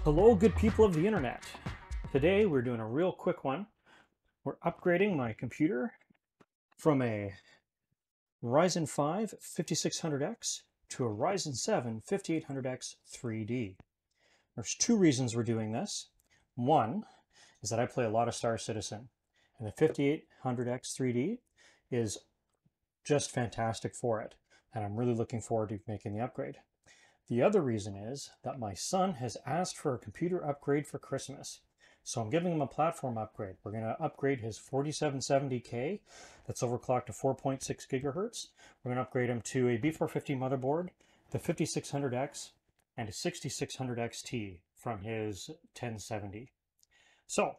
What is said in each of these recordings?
Hello, good people of the internet. Today we're doing a real quick one. We're upgrading my computer from a Ryzen 5 5600X to a Ryzen 7 5800X 3D. There's two reasons we're doing this. One is that I play a lot of StarCitizen, and the 5800X 3D is just fantastic for it, and I'm really looking forward to making the upgrade. The other reason is that my son has asked for a computer upgrade for Christmas. So I'm giving him a platform upgrade. We're going to upgrade his 4770K that's overclocked to 4.6 gigahertz. We're going to upgrade him to a B450 motherboard, the 5600X, and a 6600 XT from his 1070. So,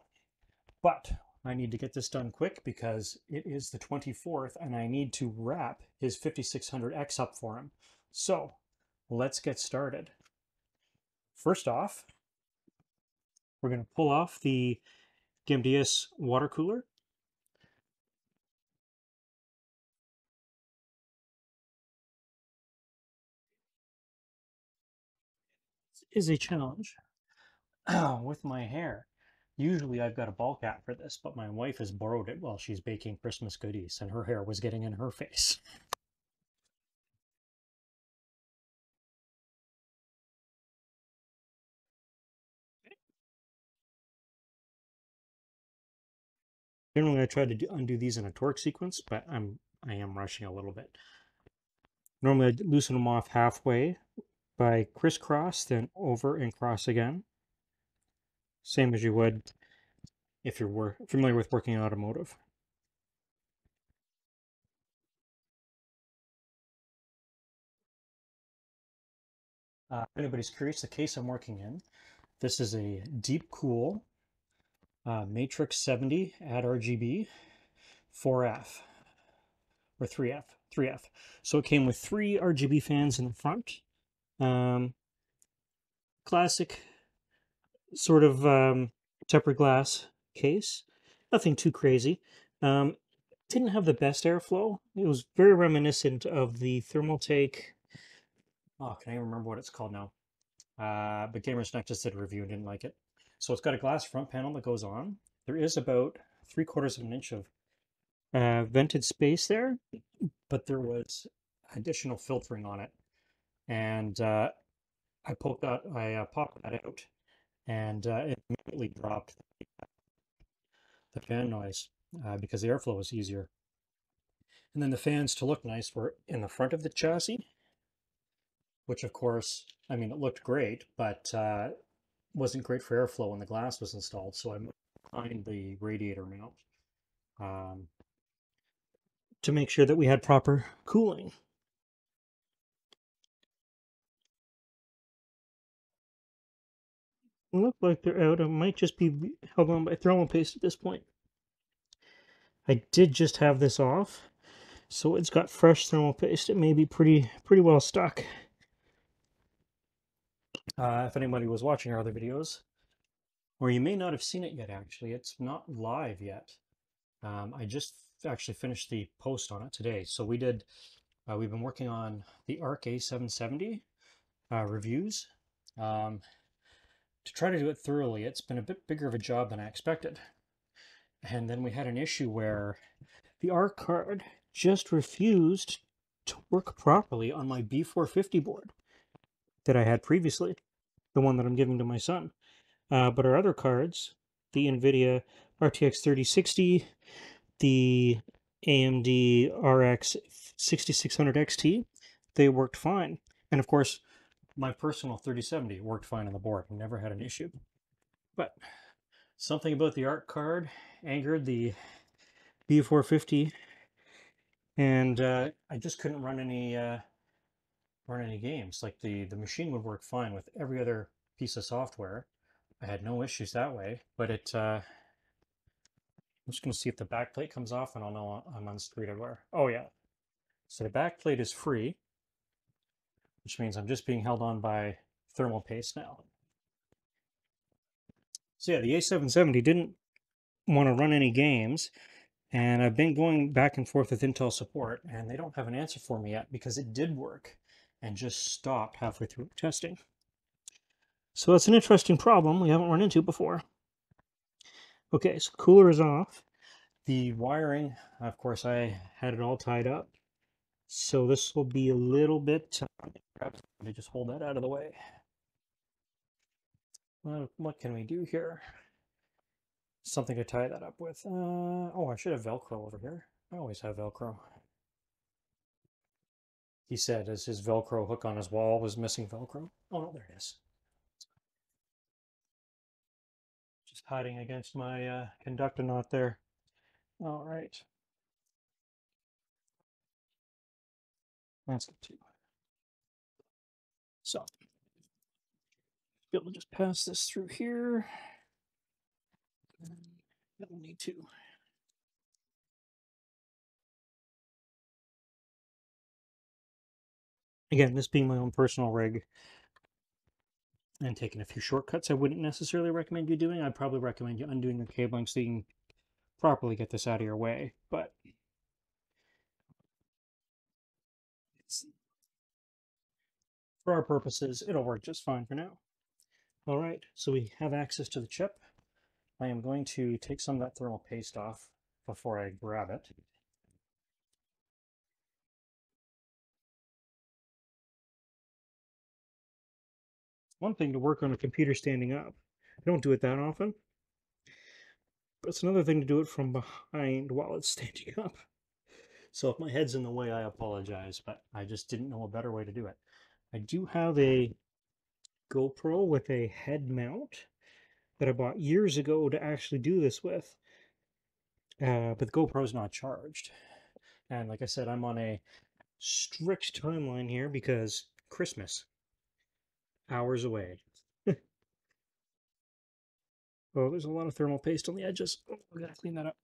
but I need to get this done quick because it is the 24th and I need to wrap his 5600X up for him. So let's get started. First off, we're going to pull off the GMDS water cooler. This is a challenge with my hair. Usually I've got a ball cap for this, but my wife has borrowed it while she's baking Christmas goodies and her hair was getting in her face. Generally I try to undo these in a torque sequence, but I am rushing a little bit. Normally I loosen them off halfway by crisscross, then over and cross again. Same as you would if you're familiar with working in automotive. If anybody's curious, the case I'm working in, this is a Deep Cool Matrix 70 add RGB 4F or 3F. So it came with three RGB fans in the front. Classic sort of tempered glass case. Nothing too crazy. Didn't have the best airflow. It was very reminiscent of the Thermaltake. Oh, can I even remember what it's called now? But Gamers Nexus did a review and didn't like it. So it's got a glass front panel that goes on. There is about 3/4 of an inch of vented space there, but there was additional filtering on it. And I popped that out, and it immediately dropped the fan noise because the airflow was easier. And then the fans, to look nice, were in the front of the chassis, which of course, I mean, it looked great, but wasn't great for airflow when the glass was installed. So I moved behind the radiator mount um, to make sure that we had proper cooling. It looked like they're out. It might just be held on by thermal paste at this point. I did just have this off, so it's got fresh thermal paste. It may be pretty well stuck. If anybody was watching our other videos, or you may not have seen it yet, actually, it's not live yet. I just actually finished the post on it today. So we've been working on the ARC A770 reviews. To try to do it thoroughly, it's been a bit bigger of a job than I expected. And then we had an issue where the ARC card just refused to work properly on my B450 board that I had previously, the one that I'm giving to my son. But our other cards, the NVIDIA RTX 3060, the AMD RX 6600 XT, they worked fine. And of course, my personal 3070 worked fine on the board. Never had an issue. But something about the ARC card angered the B450, and I just couldn't run any games. Like the machine would work fine with every other piece of software. I had no issues that way, but I'm just going to see if the back plate comes off and I'll know I'm unscrewed everywhere. Oh yeah. So the back plate is free, which means I'm just being held on by thermal paste now. So yeah, the A770 didn't want to run any games, and I've been going back and forth with Intel support, and they don't have an answer for me yet because it did work and just stopped halfway through testing. So that's an interesting problem we haven't run into before. Okay, so cooler is off. The wiring, of course, I had it all tied up. So this will be a little bit, let me just hold that out of the way. What can we do here? Something to tie that up with. Oh, I should have Velcro over here. I always have Velcro. He said as his Velcro hook on his wall was missing Velcro. Oh, no, there it is. Just hiding against my conductor knot there. All right. That's good too. So, be able to just pass this through here. We'll need to. Again, this being my own personal rig and taking a few shortcuts I wouldn't necessarily recommend you doing. I'd probably recommend you undoing the cabling so you can properly get this out of your way. But for our purposes, it'll work just fine for now. All right, so we have access to the chip. I am going to take some of that thermal paste off before I grab it. One thing to work on a computer standing up. I don't do it that often, but it's another thing to do it from behind while it's standing up. So if my head's in the way, I apologize, but I just didn't know a better way to do it. I do have a GoPro with a head mount that I bought years ago to actually do this with, but the GoPro's not charged. And like I said, I'm on a strict timeline here because Christmas, hours away. Oh, there's a lot of thermal paste on the edges. Oh, I gotta clean that up.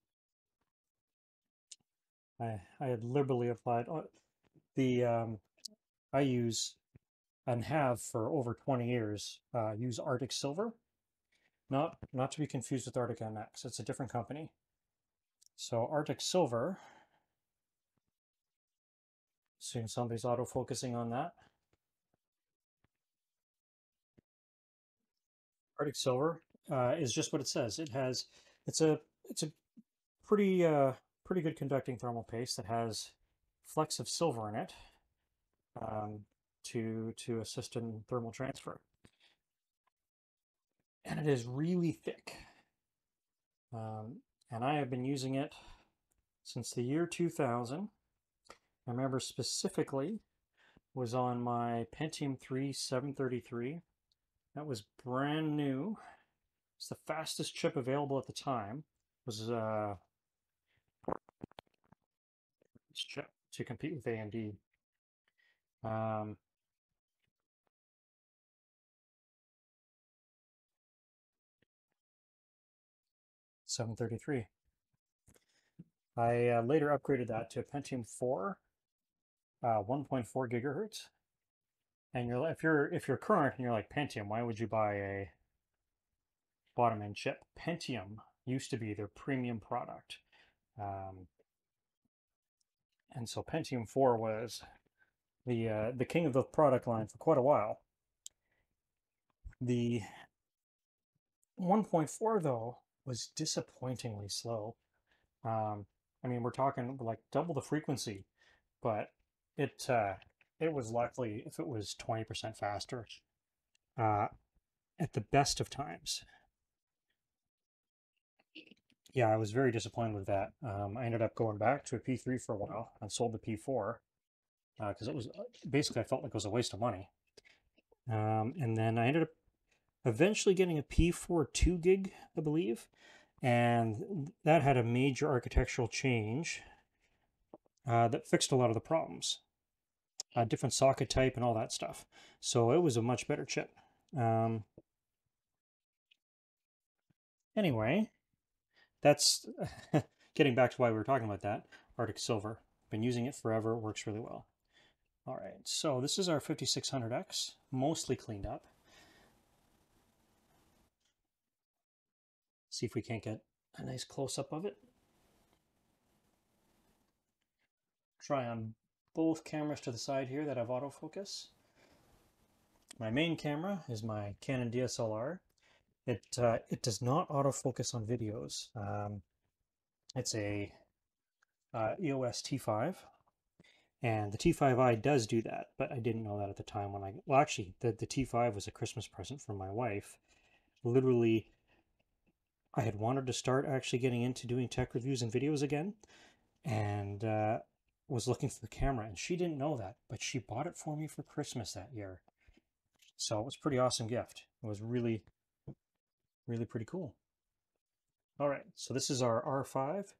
I had liberally applied the I use and have for over 20 years use Arctic Silver, not to be confused with Arctic MX. It's a different company. So Arctic Silver. Soon somebody's auto-focusing on that. Arctic Silver is just what it says. It's a pretty pretty good conducting thermal paste that has flecks of silver in it um, to assist in thermal transfer, and it is really thick. And I have been using it since the year 2000. I remember specifically was on my Pentium 3 733. That was brand new. It's the fastest chip available at the time. It was chip to compete with AMD. Um, 733. I later upgraded that to a Pentium 4, 1.4 gigahertz. And if you're current and you're like Pentium, why would you buy a bottom end chip? Pentium used to be their premium product, um, and so Pentium 4 was the king of the product line for quite a while. The 1.4 though was disappointingly slow. I mean, we're talking like double the frequency, but it it was likely if it was 20% faster uh, at the best of times. Yeah, I was very disappointed with that. I ended up going back to a P3 for a while and sold the P4 because it was basically I felt like it was a waste of money. And then I ended up eventually getting a P4 2 gig, I believe, and that had a major architectural change that fixed a lot of the problems. Different socket type and all that stuff. So it was a much better chip. Anyway, that's getting back to why we were talking about that. Arctic Silver. Been using it forever. It works really well. All right, so this is our 5600X, mostly cleaned up. See if we can't get a nice close-up of it. Try on both cameras to the side here that have autofocus. My main camera is my Canon DSLR. It does not autofocus on videos. It's a EOS T5, and the T5i does do that, but I didn't know that at the time when well, actually, the T5 was a Christmas present from my wife. Literally, I had wanted to start actually getting into doing tech reviews and videos again, and was looking for the camera, and she didn't know that, but she bought it for me for Christmas that year. So it was a pretty awesome gift. It was really, really pretty cool. All right, so this is our R5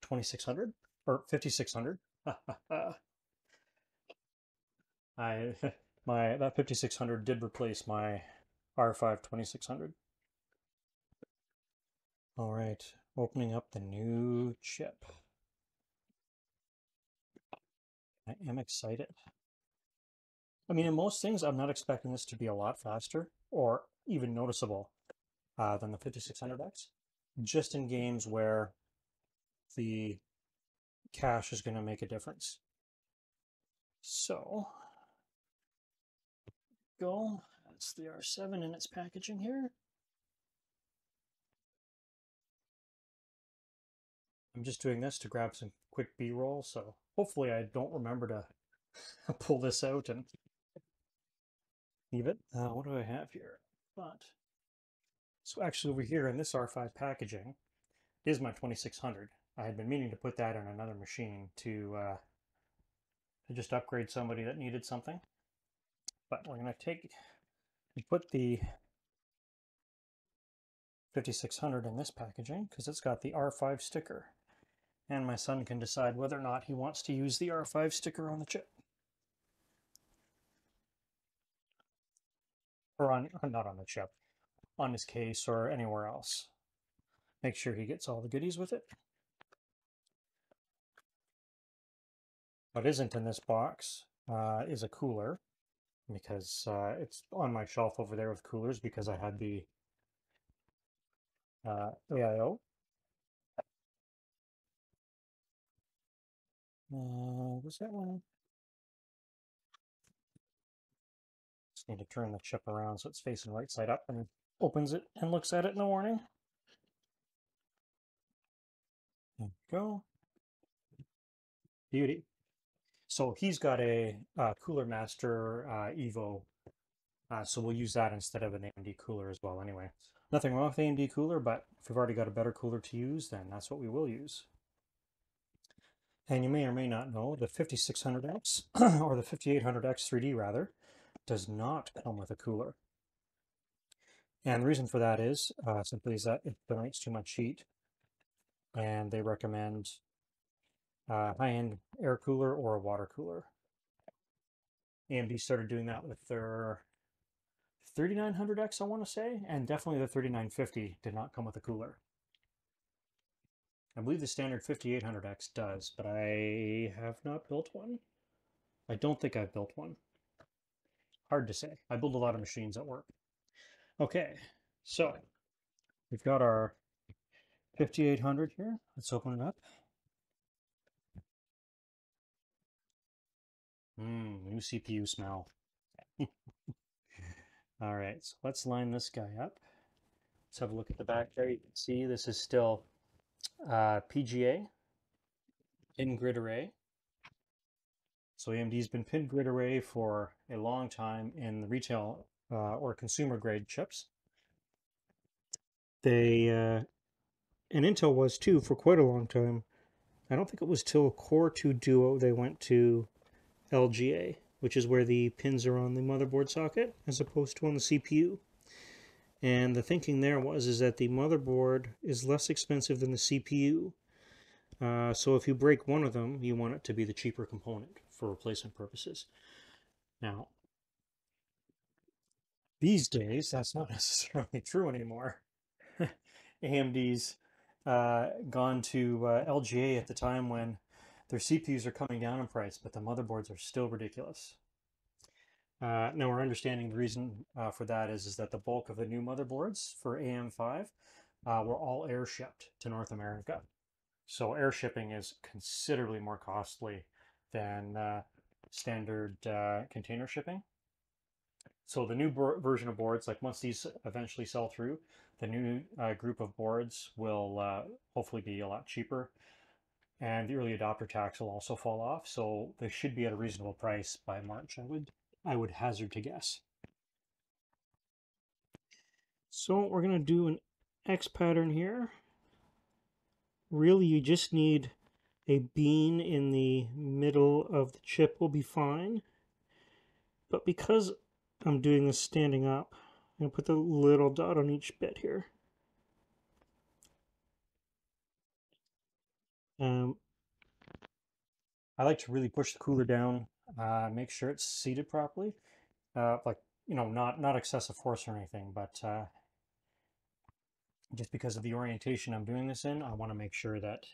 2600 or 5600. I that 5600 did replace my R5 2600. All right, opening up the new chip. I am excited. I mean, in most things, I'm not expecting this to be a lot faster or even noticeable than the 5600X. Just in games where the cache is going to make a difference. So, go. That's the R7 in its packaging here. I'm just doing this to grab some quick B-roll, so hopefully I don't remember to pull this out and leave it. What do I have here? So actually over here in this R5 packaging is my 2600. I had been meaning to put that on another machine to just upgrade somebody that needed something. But we're going to take and put the 5600 in this packaging because it's got the R5 sticker. And my son can decide whether or not he wants to use the R5 sticker on the chip. Or not on the chip, on his case or anywhere else. Make sure he gets all the goodies with it. What isn't in this box is a cooler, because it's on my shelf over there with coolers because I had the AIO. Was that one? Just need to turn the chip around so it's facing right side up and opens it and looks at it in the morning. There we go. Beauty. So he's got a Cooler Master Evo, so we'll use that instead of an AMD cooler as well anyway. Nothing wrong with AMD cooler, but if we've already got a better cooler to use, then that's what we will use. And you may or may not know the 5600X, or the 5800X 3D rather, does not come with a cooler. And the reason for that is simply is that it generates too much heat, and they recommend high-end air cooler or a water cooler. AMD started doing that with their 3900X, I want to say, and definitely the 3950 did not come with a cooler. I believe the standard 5800X does, but I have not built one. I don't think I've built one. Hard to say. I build a lot of machines at work. Okay, so we've got our 5800 here. Let's open it up. New CPU smell. All right, so let's line this guy up. Let's have a look at the back there. You can see this is still PGA, pin grid array. So AMD's been pin grid array for a long time in the retail or consumer grade chips. They and Intel was too for quite a long time. I don't think it was till Core 2 Duo they went to LGA, which is where the pins are on the motherboard socket as opposed to on the CPU. And the thinking there is that the motherboard is less expensive than the CPU. So if you break one of them, you want it to be the cheaper component for replacement purposes. Now, these days, that's not necessarily true anymore. AMD's gone to LGA at the time when their CPUs are coming down in price, but the motherboards are still ridiculous. Now, we're understanding the reason for that is that the bulk of the new motherboards for AM5 were all air shipped to North America. So air shipping is considerably more costly than standard container shipping. So the new version of boards, like once these eventually sell through, the new group of boards will hopefully be a lot cheaper, and the early adopter tax will also fall off. So they should be at a reasonable price by March. I would hazard to guess. So we're gonna do an X pattern here. Really, you just need a bean in the middle of the chip will be fine. But because I'm doing this standing up, I'm going to put the little dot on each bit here. I like to really push the cooler down, make sure it's seated properly. Like, not excessive force or anything, but just because of the orientation I'm doing this in, I want to make sure that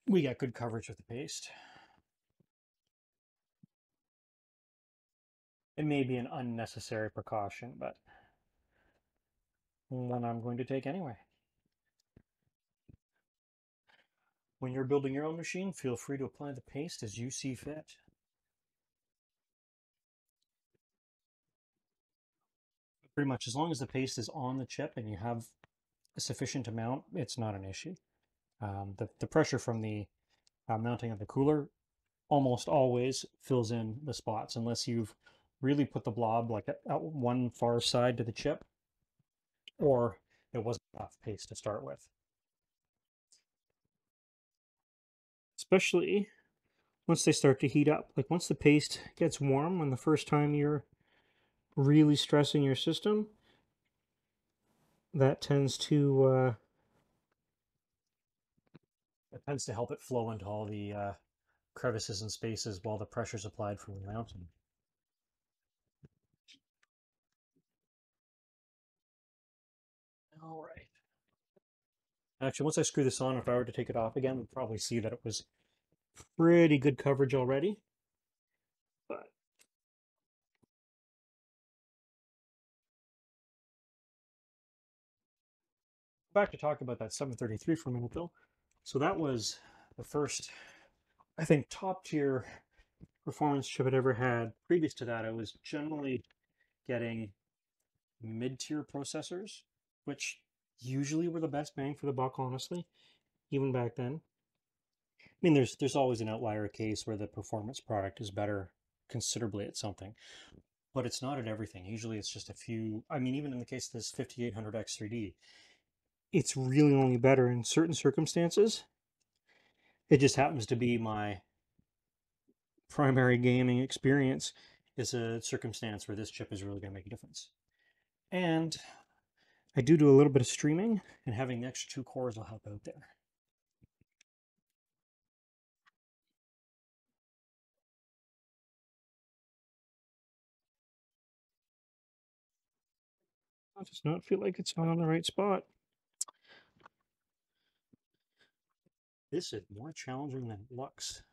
we get good coverage with the paste. It may be an unnecessary precaution, but one I'm going to take anyway. When you're building your own machine, feel free to apply the paste as you see fit. Pretty much as long as the paste is on the chip and you have a sufficient amount, it's not an issue. The pressure from the mounting of the cooler almost always fills in the spots unless you've really put the blob like at one far side to the chip, or it wasn't enough paste to start with. Especially once they start to heat up. Like once the paste gets warm on the first time you're really stressing your system, that tends to help it flow into all the crevices and spaces while the pressure's applied from the mounting. All right. Actually, once I screw this on, if I were to take it off again, we'd probably see that it was pretty good coverage already. But back to talk about that 733 for a minute, though. So that was the first, I think, top tier performance chip I'd ever had. Previous to that, I was generally getting mid-tier processors, which usually were the best bang for the buck, honestly, even back then. I mean, there's always an outlier case where the performance product is better considerably at something, but it's not at everything. Usually it's just a few. I mean, even in the case of this 5800X3D, it's really only better in certain circumstances. It just happens to be my primary gaming experience is a circumstance where this chip is really going to make a difference. And I do a little bit of streaming, and having the extra 2 cores will help out there. It does not feel like it's on the right spot. This is more challenging than it looks.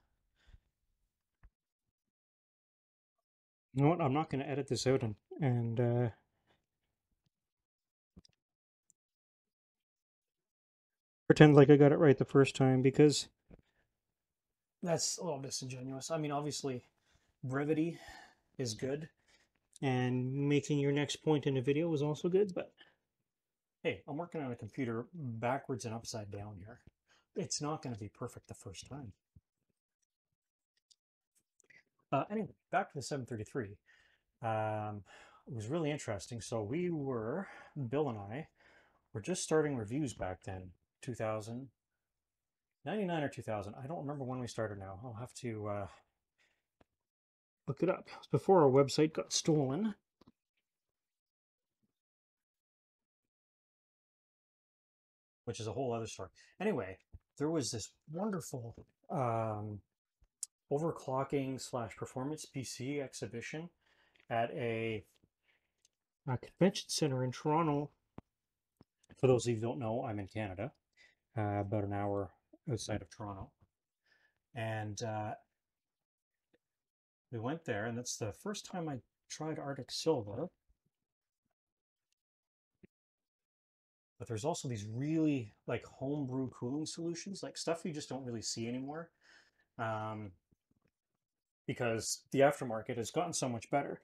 You know what? I'm not going to edit this out and pretend like I got it right the first time, because that's a little disingenuous. I mean, obviously, brevity is good, and making your next point in a video is also good, but hey, I'm working on a computer backwards and upside down here. It's not going to be perfect the first time. Anyway, back to the 733. It was really interesting. So Bill and I were just starting reviews back then, 2099 or 2000. I don't remember when we started now. I'll have to look it up. It was before our website got stolen. Which is a whole other story. Anyway, there was this wonderful overclocking / performance PC exhibition at a convention center in Toronto. For those of you who don't know, I'm in Canada, about an hour outside of Toronto. And we went there, and that's the first time I tried Arctic Silver. But there's also these really like homebrew cooling solutions, like stuff you just don't really see anymore, because the aftermarket has gotten so much better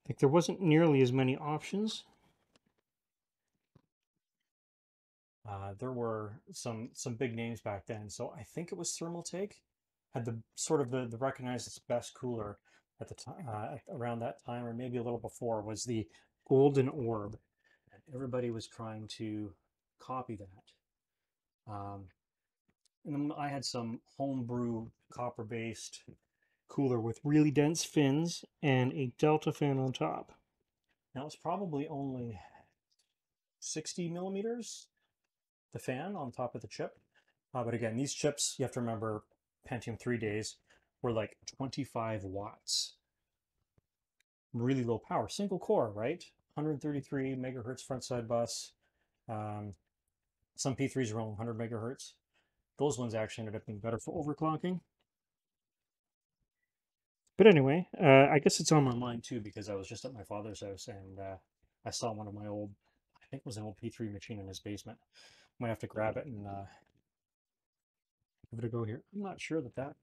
think there wasn't nearly as many options. There were some big names back then. So I think it was Thermaltake had the sort of the recognized its best cooler at the time, around that time, or maybe a little before, was the Golden Orb, and everybody was trying to copy that. And then I had some homebrew copper-based cooler with really dense fins and a delta fan on top. Now it's probably only 60 millimeters, the fan on top of the chip. But again, these chips, you have to remember, Pentium 3 days were like 25 watts. Really low power, single core, right? 133 megahertz front side bus. Some P3s are only 100 megahertz. Those ones actually ended up being better for overclocking. But anyway, I guess it's on my mind too because I was just at my father's house and I saw one of my old, I think it was an old P3 machine in his basement. Might have to grab it and give it a go here. I'm not sure that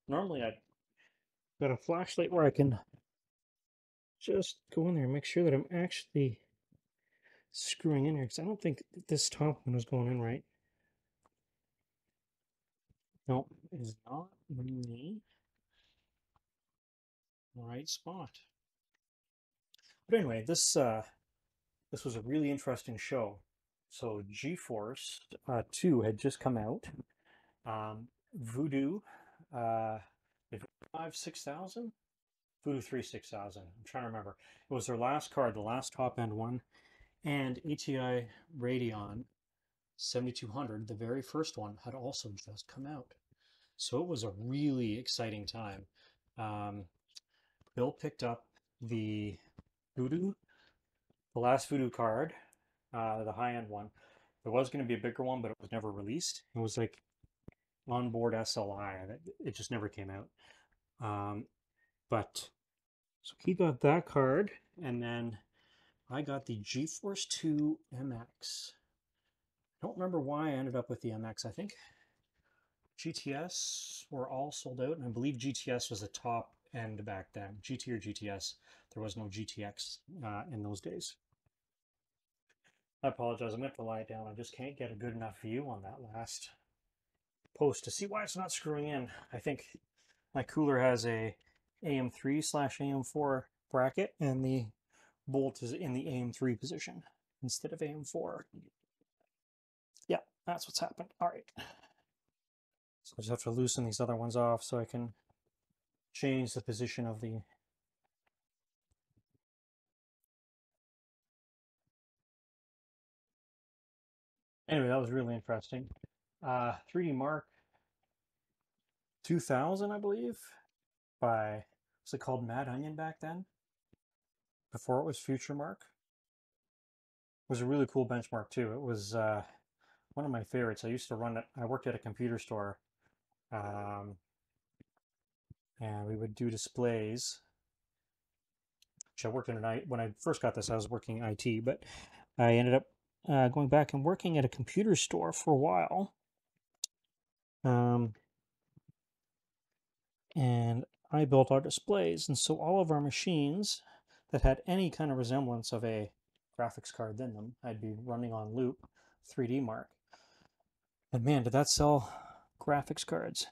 normally I'd got a flashlight where I can just go in there and make sure that I'm actually screwing in here because I don't think this top one is going in right. No, it is not in the right spot. But anyway, this was a really interesting show. So GeForce 2 had just come out. Voodoo uh, 5 6000, Voodoo 3 6000. I'm trying to remember. It was their last card, the last top end one, and ATI Radeon 7200, the very first one, had also just come out. So it was a really exciting time. Bill picked up the Voodoo, the last Voodoo card, the high-end one. There was going to be a bigger one, but it was never released. It was like onboard SLI. It just never came out. But so he got that card, and then I got the GeForce 2 MX. I don't remember why I ended up with the MX. I think GTS were all sold out, and I believe GTS was the top end back then. GT or GTS. There was no GTX in those days. I apologize. I'm going to have to lie down. I just can't get a good enough view on that last post to see why it's not screwing in. I think my cooler has a AM3/AM4 bracket, and the bolt is in the AM3 position instead of AM4. Yeah, that's what's happened. All right. So I just have to loosen these other ones off so I can change the position of the... Anyway, that was really interesting. 3D Mark 2000, I believe, by, was it called Mad Onion back then? Before it was Future Mark. It was a really cool benchmark too. It was one of my favorites. I used to run it. I worked at a computer store, and we would do displays. Which I worked in when I first got this, I was working IT, but I ended up going back and working at a computer store for a while. And I built our displays, and so all of our machines that had any kind of resemblance of a graphics card in them, I'd be running on loop 3D Mark. And man, did that sell graphics cards.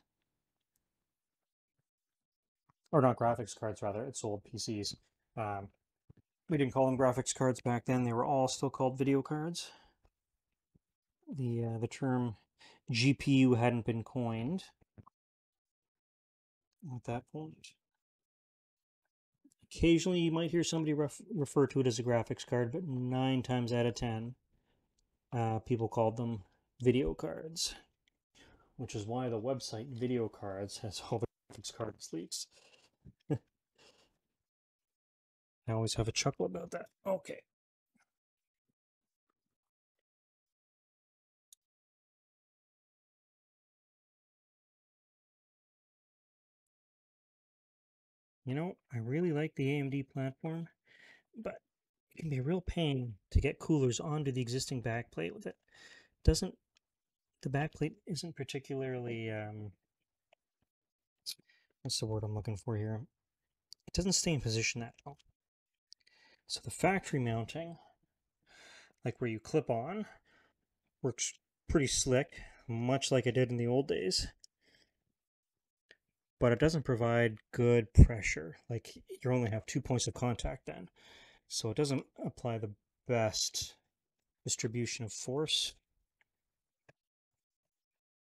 Or not graphics cards, rather. It sold PCs. We didn't call them graphics cards back then. They were all still called video cards. The term GPU hadn't been coined at that point. Occasionally, you might hear somebody refer to it as a graphics card, but 9 times out of 10, people called them video cards, which is why the website Video Cards has all the graphics cards leaks. I always have a chuckle about that. Okay. You know, I really like the AMD platform, but it can be a real pain to get coolers onto the existing backplate with it. Doesn't the backplate isn't particularly what's the word I'm looking for here? it doesn't stay in position that long. So the factory mounting, like where you clip on, works pretty slick, much like it did in the old days. But it doesn't provide good pressure. Like, you only have 2 points of contact then. So it doesn't apply the best distribution of force,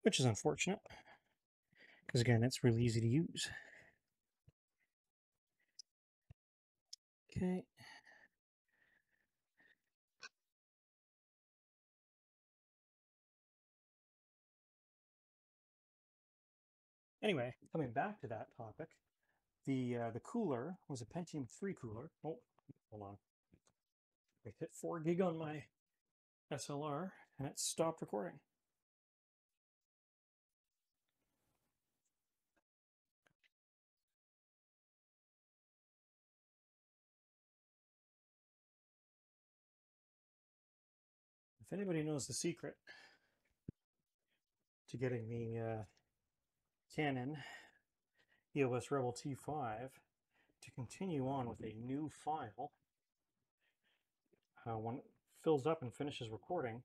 which is unfortunate. Because again, it's really easy to use. Okay. Anyway, coming back to that topic, the cooler was a Pentium 3 cooler. Oh, hold on. I hit 4 gig on my SLR and it stopped recording. If anybody knows the secret to getting the Canon EOS Rebel T5 to continue on with a new file, when it fills up and finishes recording,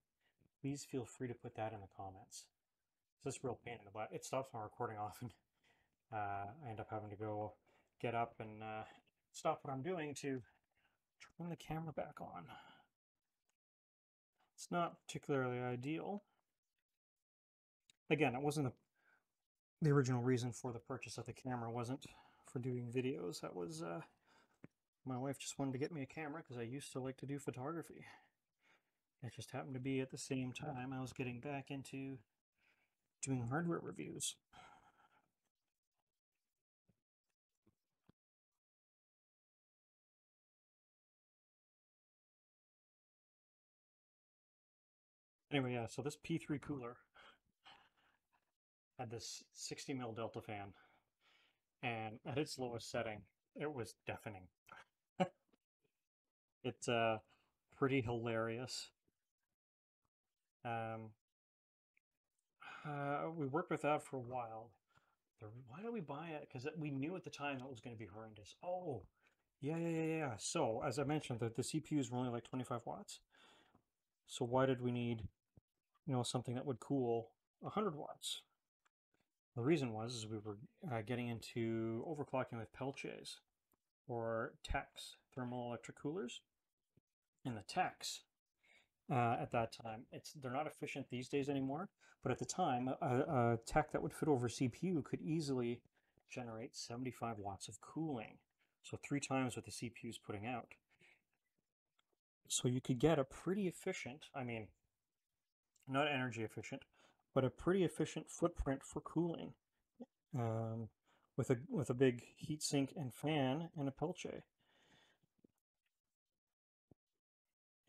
please feel free to put that in the comments. It's just real pain in the butt. It stops my recording often. I end up having to go get up and stop what I'm doing to turn the camera back on. It's not particularly ideal. Again, it wasn't the original reason for the purchase of the camera. Wasn't for doing videos. That was my wife just wanted to get me a camera because I used to like to do photography. It just happened to be at the same time I was getting back into doing hardware reviews. Anyway, yeah, so this P3 cooler had this 60 mil Delta fan, and at its lowest setting, it was deafening. It's pretty hilarious. We worked with that for a while. Why did we buy it? Because we knew at the time that it was going to be horrendous. Oh, yeah. So, as I mentioned, the CPUs were only like 25 watts. So why did we need, something that would cool 100 watts? The reason was we were getting into overclocking with Peltiers or TECs, thermal electric coolers. And the TECs at that time, they're not efficient these days anymore, but at the time, a TEC that would fit over a CPU could easily generate 75 watts of cooling. So 3 times what the CPU is putting out. So you could get a pretty efficient, I mean, not energy efficient, but a pretty efficient footprint for cooling with a big heatsink and fan and a Peltier.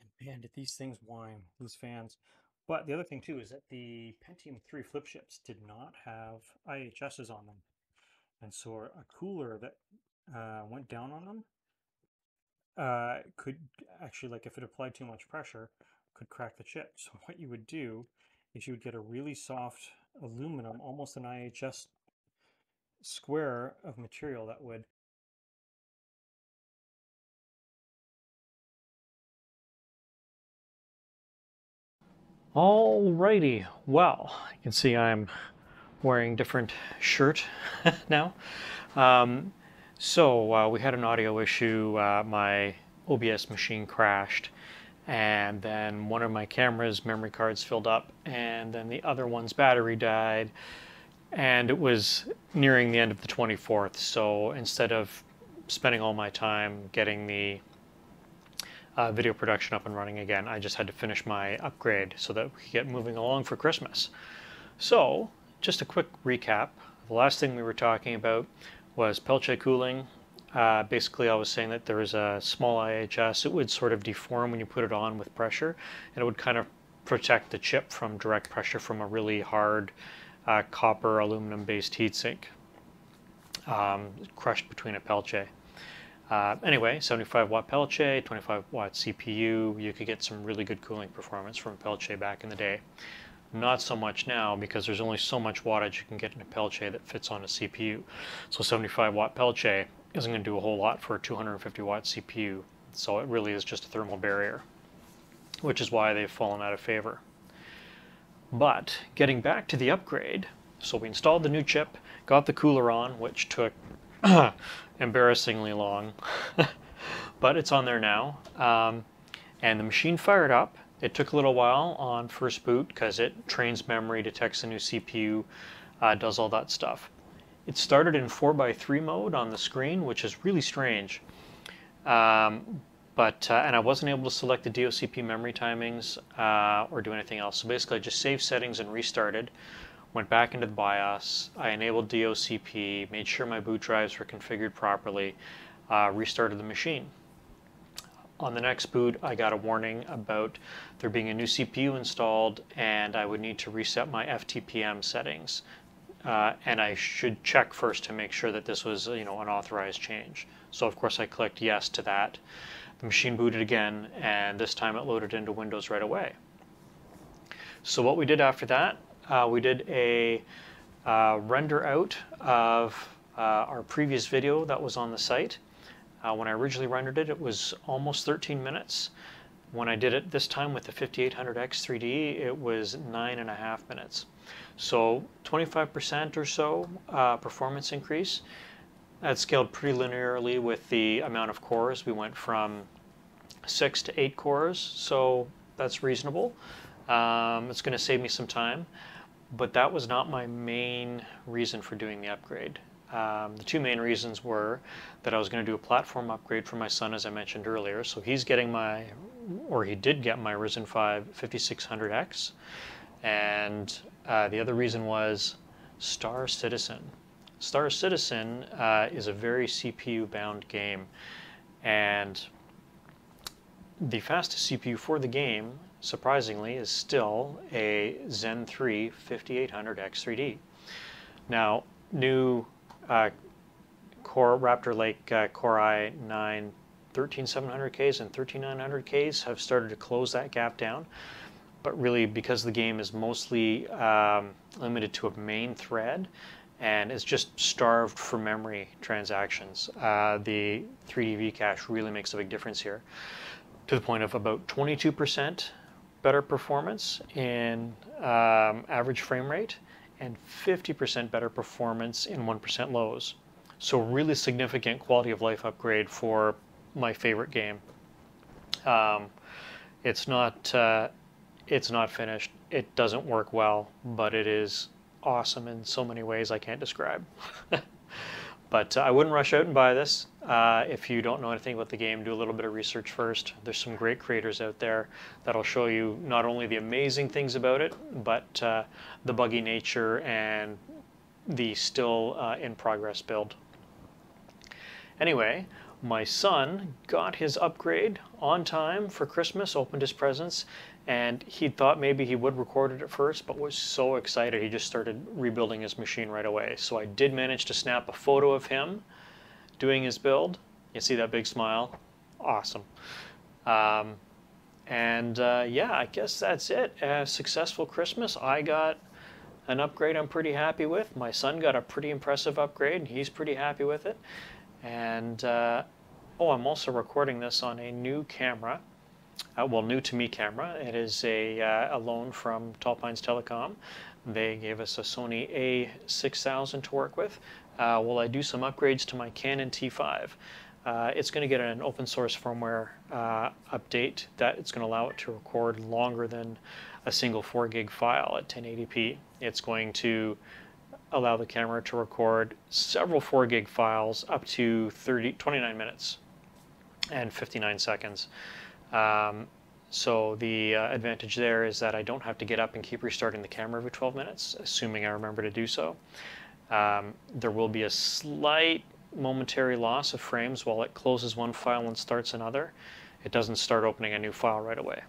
And man, did these things whine, these fans. But the other thing too is that the Pentium 3 flip chips did not have IHSs on them. And so a cooler that went down on them could actually, like if it applied too much pressure, could crack the chip. So what you would do is you would get a really soft aluminum, almost an IHS square of material that would Alrighty, well, you can see I'm wearing different shirt now. So we had an audio issue. My OBS machine crashed, and then one of my camera's memory cards filled up, and then the other one's battery died, and it was nearing the end of the 24th. So instead of spending all my time getting the video production up and running again, I just had to finish my upgrade so that we could get moving along for Christmas. So just a quick recap. The last thing we were talking about was Peltier cooling. Basically, I was saying that there is a small IHS. It would sort of deform when you put it on with pressure, and it would kind of protect the chip from direct pressure from a really hard copper aluminum based heatsink crushed between a Peltier. Anyway, 75 watt Peltier, 25 watt CPU, you could get some really good cooling performance from Peltier back in the day. Not so much now because there's only so much wattage you can get in a Peltier that fits on a CPU. So 75 watt Peltier isn't going to do a whole lot for a 250 watt CPU. So it really is just a thermal barrier, which is why they've fallen out of favor. But getting back to the upgrade, so we installed the new chip, got the cooler on, which took embarrassingly long, but it's on there now. And the machine fired up. It took a little while on first boot because it trains memory, detects a new CPU, does all that stuff. It started in 4:3 mode on the screen, which is really strange. And I wasn't able to select the DOCP memory timings or do anything else. So basically I just saved settings and restarted, went back into the BIOS, I enabled DOCP, made sure my boot drives were configured properly, restarted the machine. On the next boot, I got a warning about there being a new CPU installed and I would need to reset my FTPM settings. And I should check first to make sure that this was, an authorized change. So of course I clicked yes to that. The machine booted again, and this time it loaded into Windows right away. So what we did after that, we did a render out of our previous video that was on the site. When I originally rendered it, it was almost 13 minutes. When I did it this time with the 5800X 3D, it was 9.5 minutes. So 25% or so performance increase. That scaled pretty linearly with the amount of cores. We went from 6 to 8 cores, so that's reasonable. It's going to save me some time, but that was not my main reason for doing the upgrade. The two main reasons were that I was going to do a platform upgrade for my son, as I mentioned earlier. So he's getting he did get my Ryzen 5 5600X, and the other reason was StarCitizen. StarCitizen is a very CPU-bound game, and the fastest CPU for the game, surprisingly, is still a Zen 3 5800X 3D. Now, new Raptor Lake Core i9 13700Ks and 13900Ks have started to close that gap down, but really because the game is mostly limited to a main thread and is just starved for memory transactions, the 3D cache really makes a big difference here, to the point of about 22% better performance in average frame rate and 50% better performance in 1% lows. So really significant quality of life upgrade for my favorite game. It's not finished. It doesn't work well, but it is awesome in so many ways I can't describe. But I wouldn't rush out and buy this. If you don't know anything about the game, do a little bit of research first. There's some great creators out there that'll show you not only the amazing things about it, but the buggy nature and the still in progress build. Anyway, my son got his upgrade on time for Christmas, opened his presents, and he thought maybe he would record it at first, but was so excited he just started rebuilding his machine right away. So I did manage to snap a photo of him doing his build. You see that big smile? Awesome. Yeah, I guess that's it. A successful Christmas. I got an upgrade I'm pretty happy with. My son got a pretty impressive upgrade, and he's pretty happy with it. And I'm also recording this on a new camera. Well, new to me camera. It is a loan from Tall Pines Telecom. They gave us a Sony A6000 to work with. While I do some upgrades to my Canon T5. It's going to get an open source firmware update that it's going to allow it to record longer than a single 4 gig file at 1080p. It's going to allow the camera to record several 4 gig files up to 29 minutes and 59 seconds. So the advantage there is that I don't have to get up and keep restarting the camera every 12 minutes, assuming I remember to do so. There will be a slight momentary loss of frames while it closes one file and starts another. It doesn't start opening a new file right away.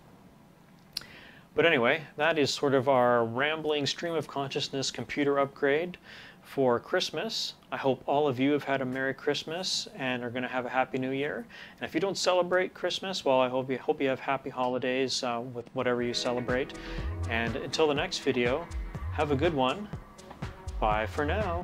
But anyway, that is sort of our rambling stream of consciousness computer upgrade for Christmas. I hope all of you have had a Merry Christmas and are going to have a Happy New Year. And if you don't celebrate Christmas, well, I hope you have happy holidays with whatever you celebrate. And until the next video, have a good one. Bye for now.